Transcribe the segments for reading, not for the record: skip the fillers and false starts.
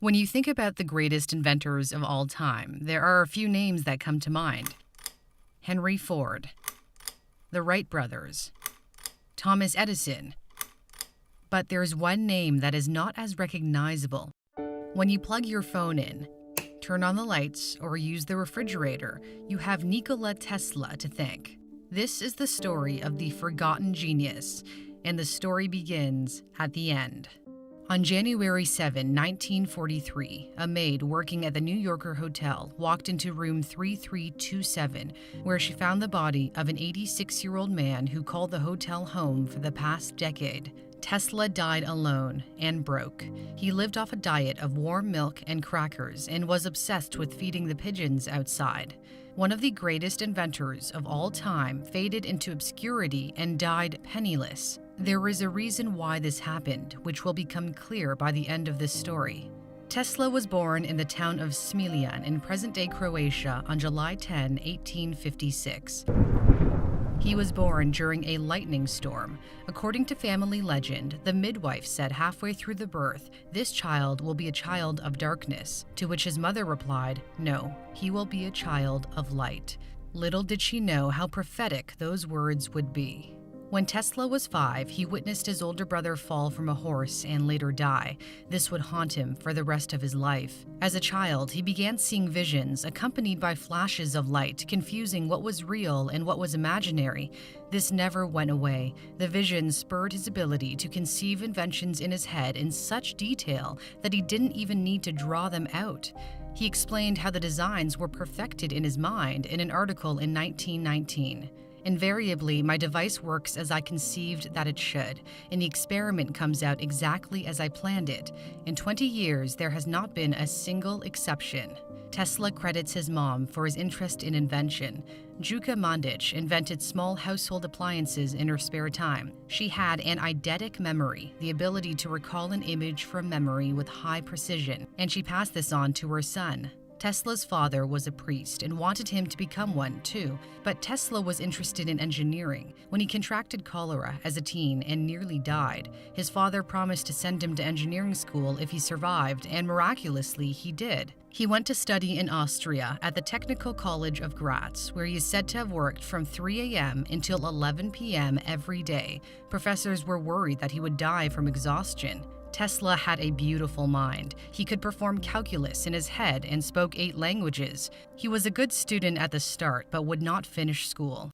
When you think about the greatest inventors of all time, there are a few names that come to mind. Henry Ford, the Wright brothers, Thomas Edison. But there's one name that is not as recognizable. When you plug your phone in, turn on the lights, or use the refrigerator, you have Nikola Tesla to thank. This is the story of the forgotten genius, and the story begins at the end. On January 7, 1943, a maid working at the New Yorker Hotel walked into room 3327, where she found the body of an 86-year-old man who called the hotel home for the past decade. Tesla died alone and broke. He lived off a diet of warm milk and crackers and was obsessed with feeding the pigeons outside. One of the greatest inventors of all time faded into obscurity and died penniless. There is a reason why this happened, which will become clear by the end of this story. Tesla was born in the town of Smiljan in present-day Croatia on July 10, 1856. He was born during a lightning storm. According to family legend, the midwife said halfway through the birth, "This child will be a child of darkness," to which his mother replied, "No, he will be a child of light." Little did she know how prophetic those words would be. When Tesla was 5, he witnessed his older brother fall from a horse and later die. This would haunt him for the rest of his life. As a child, he began seeing visions accompanied by flashes of light, confusing what was real and what was imaginary. This never went away. The visions spurred his ability to conceive inventions in his head in such detail that he didn't even need to draw them out. He explained how the designs were perfected in his mind in an article in 1919. "Invariably, my device works as I conceived that it should, and the experiment comes out exactly as I planned it. In 20 years, there has not been a single exception." Tesla credits his mom for his interest in invention. Juka Mandic invented small household appliances in her spare time. She had an eidetic memory, the ability to recall an image from memory with high precision, and she passed this on to her son. Tesla's father was a priest and wanted him to become one too, but Tesla was interested in engineering. When he contracted cholera as a teen and nearly died, his father promised to send him to engineering school if he survived, and miraculously he did. He went to study in Austria at the Technical College of Graz, where he is said to have worked from 3 a.m. until 11 p.m. every day. Professors were worried that he would die from exhaustion. Tesla had a beautiful mind. He could perform calculus in his head and spoke 8 languages. He was a good student at the start, but would not finish school.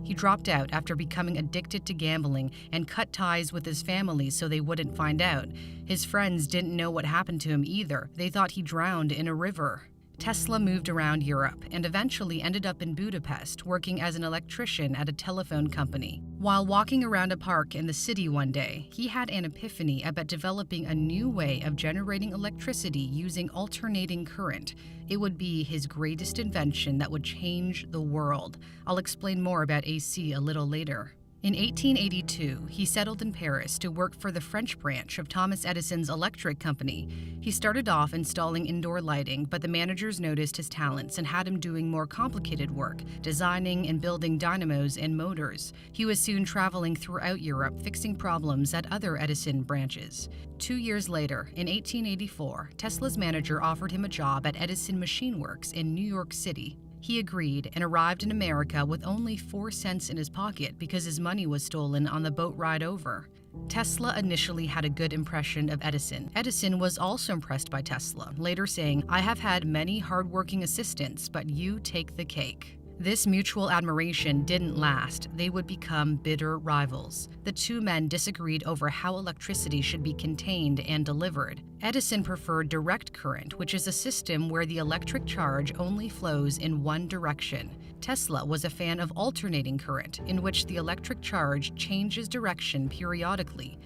He dropped out after becoming addicted to gambling and cut ties with his family so they wouldn't find out. His friends didn't know what happened to him either. They thought he drowned in a river. Tesla moved around Europe and eventually ended up in Budapest working as an electrician at a telephone company. While walking around a park in the city one day, he had an epiphany about developing a new way of generating electricity using alternating current. It would be his greatest invention that would change the world. I'll explain more about AC a little later. In 1882, he settled in Paris to work for the French branch of Thomas Edison's electric company. He started off installing indoor lighting, but the managers noticed his talents and had him doing more complicated work, designing and building dynamos and motors. He was soon traveling throughout Europe, fixing problems at other Edison branches. 2 years later, in 1884, Tesla's manager offered him a job at Edison Machine Works in New York City. He agreed and arrived in America with only 4 cents in his pocket because his money was stolen on the boat ride over. Tesla initially had a good impression of Edison. Edison was also impressed by Tesla, later saying, "I have had many hardworking assistants, but you take the cake." This mutual admiration didn't last. They would become bitter rivals. The two men disagreed over how electricity should be contained and delivered. Edison preferred direct current, which is a system where the electric charge only flows in one direction. Tesla was a fan of alternating current, in which the electric charge changes direction periodically.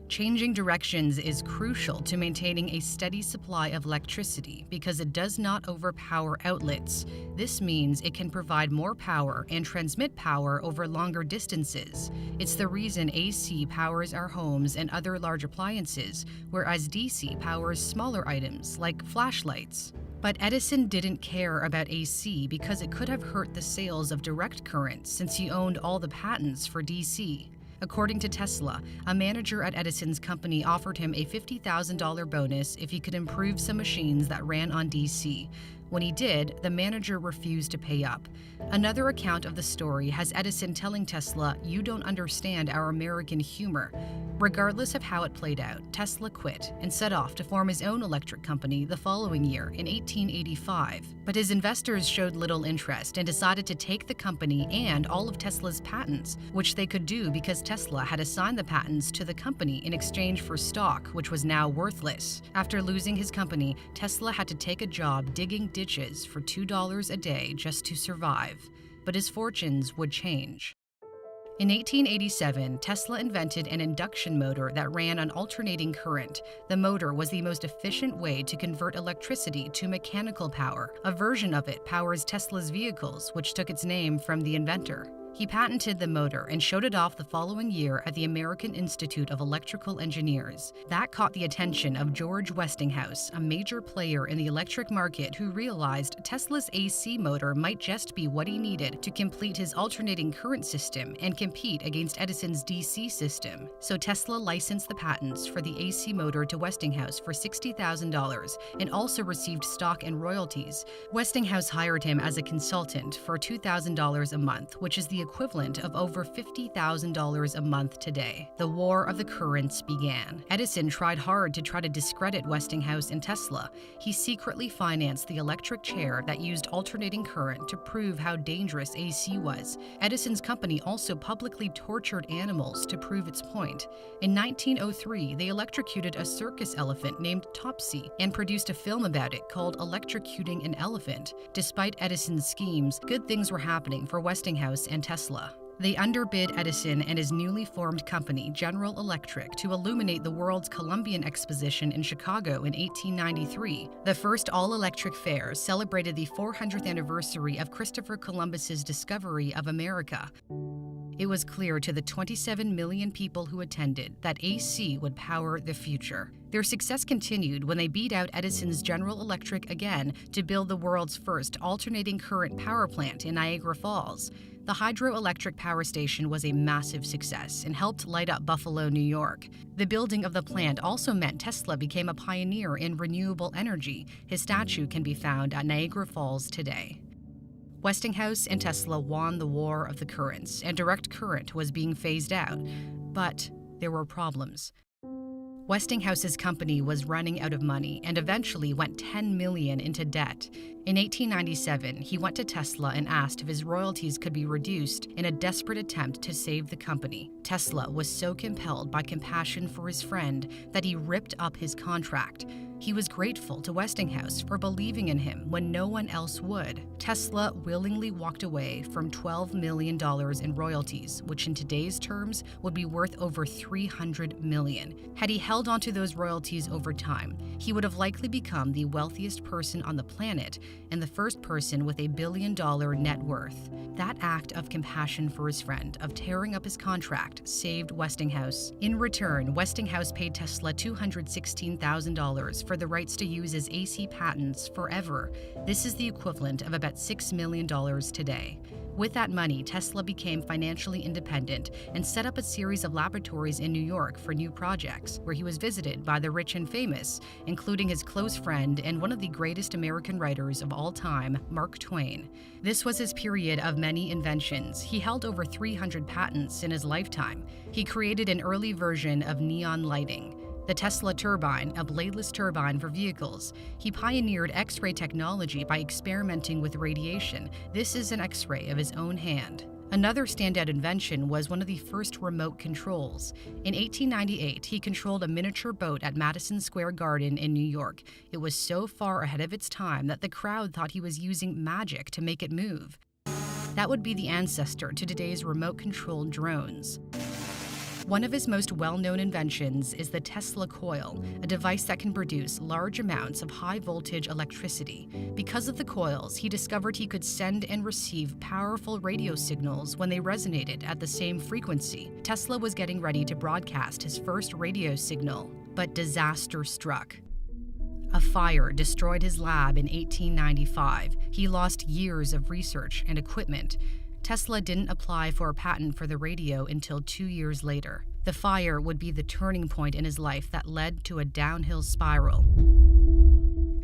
Changing directions is crucial to maintaining a steady supply of electricity because it does not overpower outlets. This means it can provide more power and transmit power over longer distances. It's the reason AC powers our homes and other large appliances, whereas DC powers smaller items like flashlights. But Edison didn't care about AC because it could have hurt the sales of direct current since he owned all the patents for DC. According to Tesla, a manager at Edison's company offered him a $50,000 bonus if he could improve some machines that ran on DC. When he did, the manager refused to pay up. Another account of the story has Edison telling Tesla, "You don't understand our American humor." Regardless of how it played out, Tesla quit and set off to form his own electric company the following year in 1885. But his investors showed little interest and decided to take the company and all of Tesla's patents, which they could do because Tesla had assigned the patents to the company in exchange for stock, which was now worthless. After losing his company, Tesla had to take a job digging ditches for $2 a day just to survive. But his fortunes would change. In 1887, Tesla invented an induction motor that ran on alternating current. The motor was the most efficient way to convert electricity to mechanical power. A version of it powers Tesla's vehicles, which took its name from the inventor. He patented the motor and showed it off the following year at the American Institute of Electrical Engineers. That caught the attention of George Westinghouse, a major player in the electric market who realized Tesla's AC motor might just be what he needed to complete his alternating current system and compete against Edison's DC system. So Tesla licensed the patents for the AC motor to Westinghouse for $60,000 and also received stock and royalties. Westinghouse hired him as a consultant for $2,000 a month, which is the equivalent of over $50,000 a month today. The War of the Currents began. Edison tried hard to try to discredit Westinghouse and Tesla. He secretly financed the electric chair that used alternating current to prove how dangerous AC was. Edison's company also publicly tortured animals to prove its point. In 1903, they electrocuted a circus elephant named Topsy and produced a film about it called Electrocuting an Elephant. Despite Edison's schemes, good things were happening for Westinghouse and Tesla. They underbid Edison and his newly formed company, General Electric, to illuminate the world's Columbian Exposition in Chicago in 1893. The first all-electric fair celebrated the 400th anniversary of Christopher Columbus's discovery of America. It was clear to the 27 million people who attended that AC would power the future. Their success continued when they beat out Edison's General Electric again to build the world's first alternating current power plant in Niagara Falls. The hydroelectric power station was a massive success and helped light up Buffalo, New York. The building of the plant also meant Tesla became a pioneer in renewable energy. His statue can be found at Niagara Falls today. Westinghouse and Tesla won the War of the Currents, and direct current was being phased out. But there were problems. Westinghouse's company was running out of money and eventually went $10 million into debt. In 1897, he went to Tesla and asked if his royalties could be reduced in a desperate attempt to save the company. Tesla was so compelled by compassion for his friend that he ripped up his contract. He was grateful to Westinghouse for believing in him when no one else would. Tesla willingly walked away from $12 million in royalties, which in today's terms would be worth over $300 million. Had he held onto those royalties over time, he would have likely become the wealthiest person on the planet and the first person with $1 billion net worth. That act of compassion for his friend, of tearing up his contract, saved Westinghouse. In return, Westinghouse paid Tesla $216,000 for the rights to use his AC patents forever. This is the equivalent of about $6 million today. With that money, Tesla became financially independent and set up a series of laboratories in New York for new projects, where he was visited by the rich and famous, including his close friend and one of the greatest American writers of all time, Mark Twain. This was his period of many inventions. He held over 300 patents in his lifetime. He created an early version of neon lighting, the Tesla turbine, a bladeless turbine for vehicles. He pioneered X-ray technology by experimenting with radiation. This is an X-ray of his own hand. Another standout invention was one of the first remote controls. In 1898, he controlled a miniature boat at Madison Square Garden in New York. It was so far ahead of its time that the crowd thought he was using magic to make it move. That would be the ancestor to today's remote-controlled drones. One of his most well-known inventions is the Tesla coil, a device that can produce large amounts of high-voltage electricity. Because of the coils, he discovered he could send and receive powerful radio signals when they resonated at the same frequency. Tesla was getting ready to broadcast his first radio signal, but disaster struck. A fire destroyed his lab in 1895. He lost years of research and equipment. Tesla didn't apply for a patent for the radio until 2 years later. The fire would be the turning point in his life that led to a downhill spiral.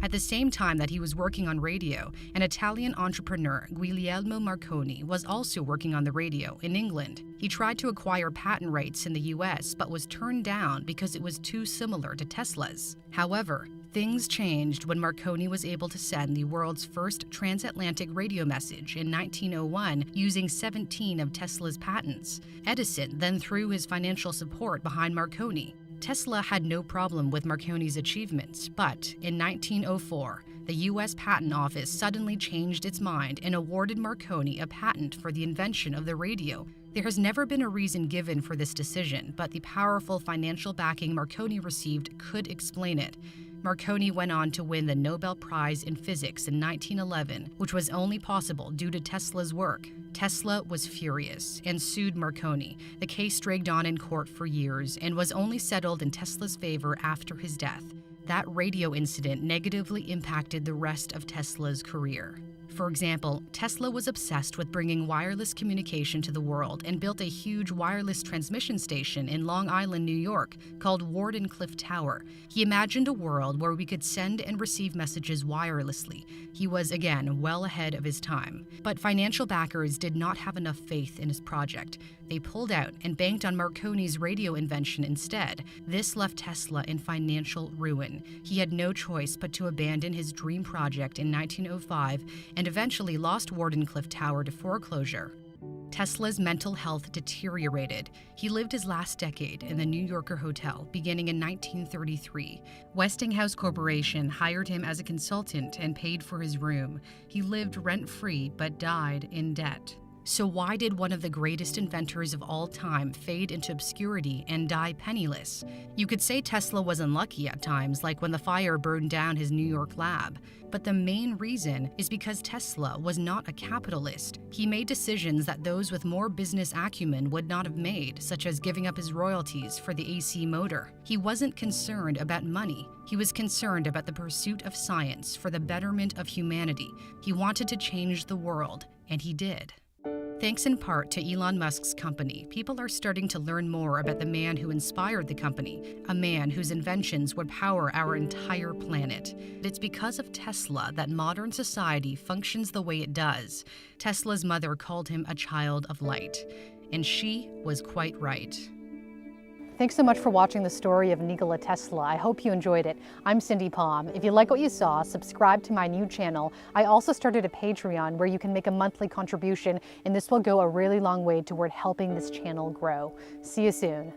At the same time that he was working on radio, an Italian entrepreneur, Guglielmo Marconi, was also working on the radio in England. He tried to acquire patent rights in the US, but was turned down because it was too similar to Tesla's. However, things changed when Marconi was able to send the world's first transatlantic radio message in 1901 using 17 of Tesla's patents. Edison then threw his financial support behind Marconi. Tesla had no problem with Marconi's achievements, but in 1904, the U.S. Patent Office suddenly changed its mind and awarded Marconi a patent for the invention of the radio. There has never been a reason given for this decision, but the powerful financial backing Marconi received could explain it. Marconi went on to win the Nobel Prize in Physics in 1911, which was only possible due to Tesla's work. Tesla was furious and sued Marconi. The case dragged on in court for years and was only settled in Tesla's favor after his death. That radio incident negatively impacted the rest of Tesla's career. For example, Tesla was obsessed with bringing wireless communication to the world and built a huge wireless transmission station in Long Island, New York, called Wardenclyffe Tower. He imagined a world where we could send and receive messages wirelessly. He was, again, well ahead of his time. But financial backers did not have enough faith in his project. They pulled out and banked on Marconi's radio invention instead. This left Tesla in financial ruin. He had no choice but to abandon his dream project in 1905 and eventually lost Wardenclyffe Tower to foreclosure. Tesla's mental health deteriorated. He lived his last decade in the New Yorker Hotel, beginning in 1933. Westinghouse Corporation hired him as a consultant and paid for his room. He lived rent-free but died in debt. So why did one of the greatest inventors of all time fade into obscurity and die penniless? You could say Tesla was unlucky at times, like when the fire burned down his New York lab. But the main reason is because Tesla was not a capitalist. He made decisions that those with more business acumen would not have made, such as giving up his royalties for the AC motor. He wasn't concerned about money. He was concerned about the pursuit of science for the betterment of humanity. He wanted to change the world, and he did. Thanks in part to Elon Musk's company, people are starting to learn more about the man who inspired the company, a man whose inventions would power our entire planet. It's because of Tesla that modern society functions the way it does. Tesla's mother called him a child of light, and she was quite right. Thanks so much for watching the story of Nikola Tesla. I hope you enjoyed it. I'm Cindy Palm. If you like what you saw, subscribe to my new channel. I also started a Patreon where you can make a monthly contribution, and this will go a really long way toward helping this channel grow. See you soon.